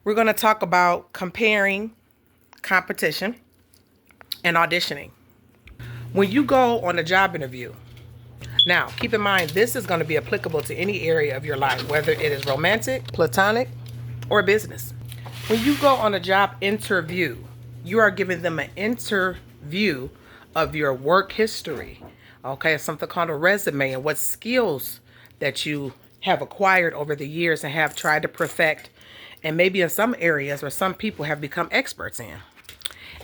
We're going to talk about comparing competition and auditioning. When you go on a job interview, now keep in mind this is going to be applicable to any area of your life, whether it is romantic, platonic, or business. When you go on a job interview, you are giving them an interview of your work history. Okay, it's something called a resume and what skills that you have acquired over the years and have tried to perfect, and maybe in some areas or some people have become experts in.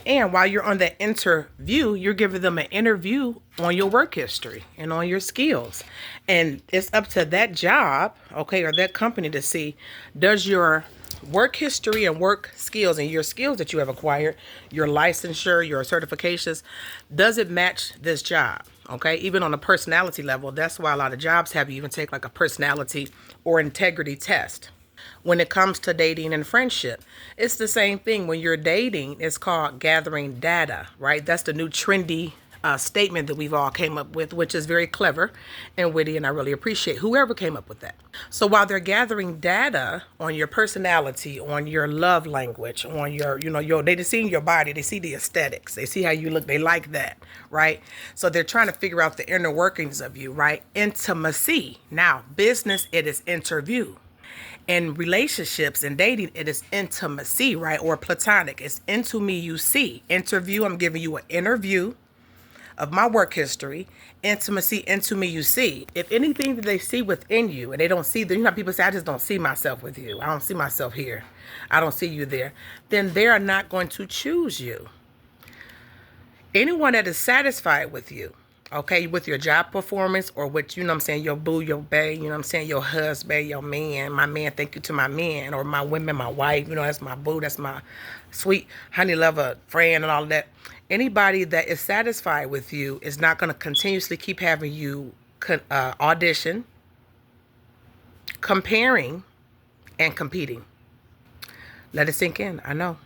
And while you're on the interview, you're giving them an interview on your work history and on your skills. And it's up to that job, okay, or that company to see, does your work history and work skills and your skills that you have acquired, your licensure, your certifications, does it match this job? Okay, even on a personality level, that's why a lot of jobs have you even take like a personality or integrity test. When it comes to dating and friendship, it's the same thing. When you're dating, it's called gathering data, right? That's the new trendy statement that we've all came up with, which is very clever and witty, and I really appreciate whoever came up with that. So while they're gathering data on your personality, on your love language, on they see your body, they see the aesthetics, they see how you look, they like that, right? So they're trying to figure out the inner workings of you, right? Intimacy. Now, business, it is interview. In relationships and dating, it is intimacy, right? Or platonic. It's into me you see. Interview, I'm giving you an interview of my work history. Intimacy, into me you see. If anything that they see within you and they don't see, people say, I just don't see myself with you. I don't see myself here. I don't see you there. Then they are not going to choose you. Anyone that is satisfied with you, okay, with your job performance or with, your boo, your bae, your husband, your man, my man, thank you to my man, or my women, my wife, that's my boo, that's my sweet honey lover friend and all of that. Anybody that is satisfied with you is not going to continuously keep having you audition, comparing, and competing. Let it sink in. I know.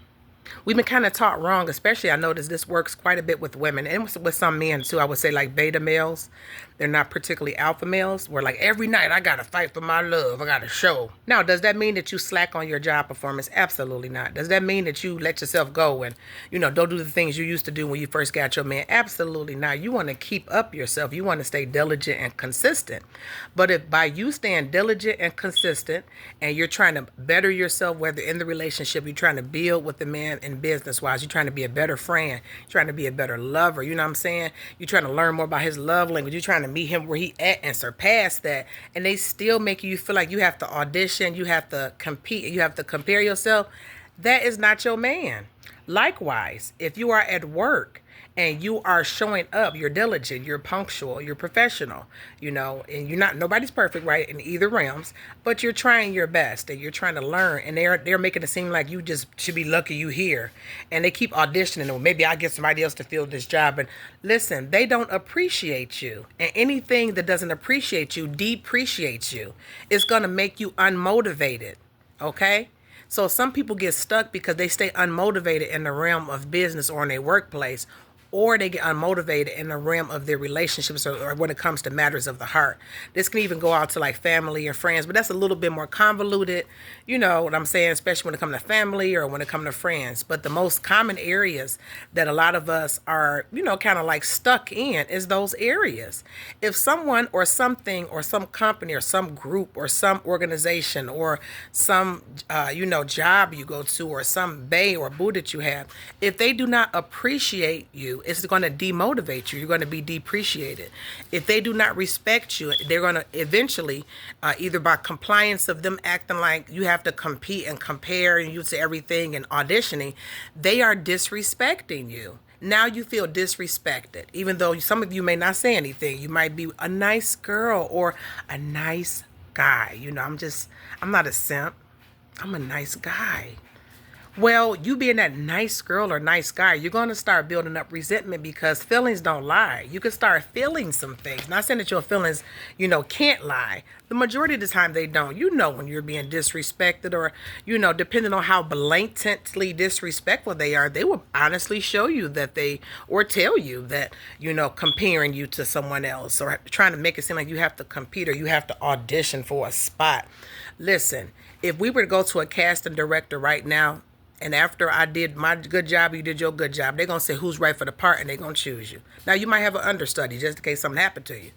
We've been kind of taught wrong, especially I noticed this works quite a bit with women and with some men too. I would say like beta males. They're not particularly alpha males. Where like every night I got to fight for my love. I got to show. Now, does that mean that you slack on your job performance? Absolutely not. Does that mean that you let yourself go and, don't do the things you used to do when you first got your man? Absolutely not. You want to keep up yourself. You want to stay diligent and consistent. But if by you staying diligent and consistent and you're trying to better yourself, whether in the relationship, you're trying to build with the man and business wise, you're trying to be a better friend, you're trying to be a better lover, you know what I'm saying? You're trying to learn more about his love language, you're trying to meet him where he at and surpass that, and they still make you feel like you have to audition, you have to compete, you have to compare yourself. That is not your man. Likewise, if you are at work and you are showing up, you're diligent, you're punctual, you're professional, and nobody's perfect, right, in either realms, but you're trying your best and you're trying to learn, and they're making it seem like you just should be lucky you here, and they keep auditioning, or maybe I get somebody else to fill this job, and listen, they don't appreciate you, and anything that doesn't appreciate you depreciates you. It's going to make you unmotivated, okay? So some people get stuck because they stay unmotivated in the realm of business or in their workplace, or they get unmotivated in the realm of their relationships or when it comes to matters of the heart. This can even go out to like family and friends, but that's a little bit more convoluted, you know what I'm saying, especially when it comes to family or when it comes to friends. But the most common areas that a lot of us are, kind of like stuck in is those areas. If someone or something or some company or some group or some organization or some, job you go to or some bae or boo that you have, if they do not appreciate you, it's going to demotivate you. You're going to be depreciated. If they do not respect you, they're going to eventually, either by compliance of them acting like you have to compete and compare and you say everything and auditioning, they are disrespecting you. Now you feel disrespected, even though some of you may not say anything. You might be a nice girl or a nice guy. I'm not a simp. I'm a nice guy. Well, you being that nice girl or nice guy, you're going to start building up resentment because feelings don't lie. You can start feeling some things. Not saying that your feelings, can't lie. The majority of the time they don't. When you're being disrespected or, depending on how blatantly disrespectful they are, they will honestly show you that or tell you that, comparing you to someone else or trying to make it seem like you have to compete or you have to audition for a spot. Listen, If we were to go to a casting director right now, and after I did my good job, you did your good job, they're going to say who's right for the part, and they're going to choose you. Now, you might have an understudy just in case something happened to you.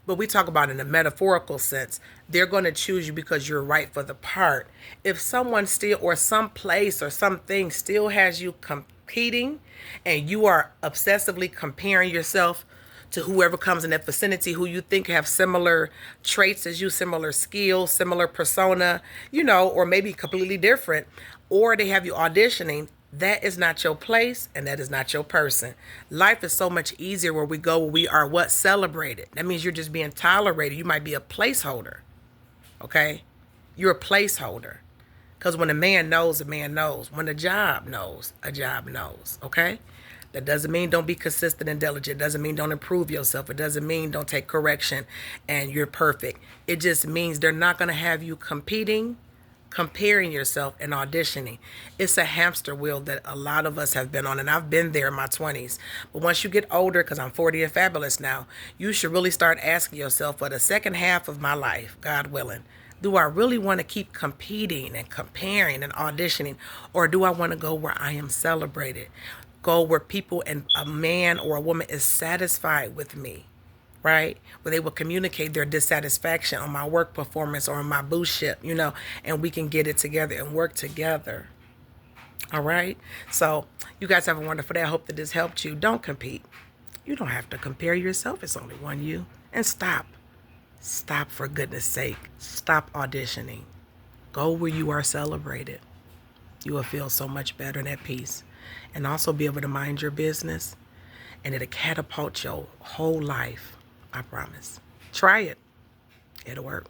But we talk about in a metaphorical sense, they're going to choose you because you're right for the part. If someone still, or some place or something still has you competing, and you are obsessively comparing yourself to whoever comes in that vicinity who you think have similar traits as you, similar skills, similar persona, or maybe completely different, or they have you auditioning, that is not your place and that is not your person. Life is so much easier where we go, where we are what? Celebrated. That means you're just being tolerated. You might be a placeholder, okay? You're a placeholder. Because when a man knows, a man knows. When a job knows, a job knows, okay? That doesn't mean don't be consistent and diligent. It doesn't mean don't improve yourself. It doesn't mean don't take correction and you're perfect. It just means they're not going to have you competing, comparing yourself, and auditioning. It's a hamster wheel that a lot of us have been on, and I've been there in my 20s. But once you get older, because I'm 40 and fabulous now, you should really start asking yourself, for the second half of my life, God willing, do I really want to keep competing and comparing and auditioning, or do I want to go where I am celebrated? Go where people and a man or a woman is satisfied with me, right? Where they will communicate their dissatisfaction on my work performance or on my bullshit, and we can get it together and work together. All right? So you guys have a wonderful day. I hope that this helped you. Don't compete. You don't have to compare yourself. It's only one you. And stop. Stop, for goodness sake. Stop auditioning. Go where you are celebrated. You will feel so much better and at peace. And also be able to mind your business. And it'll catapult your whole life. I promise. Try it. It'll work.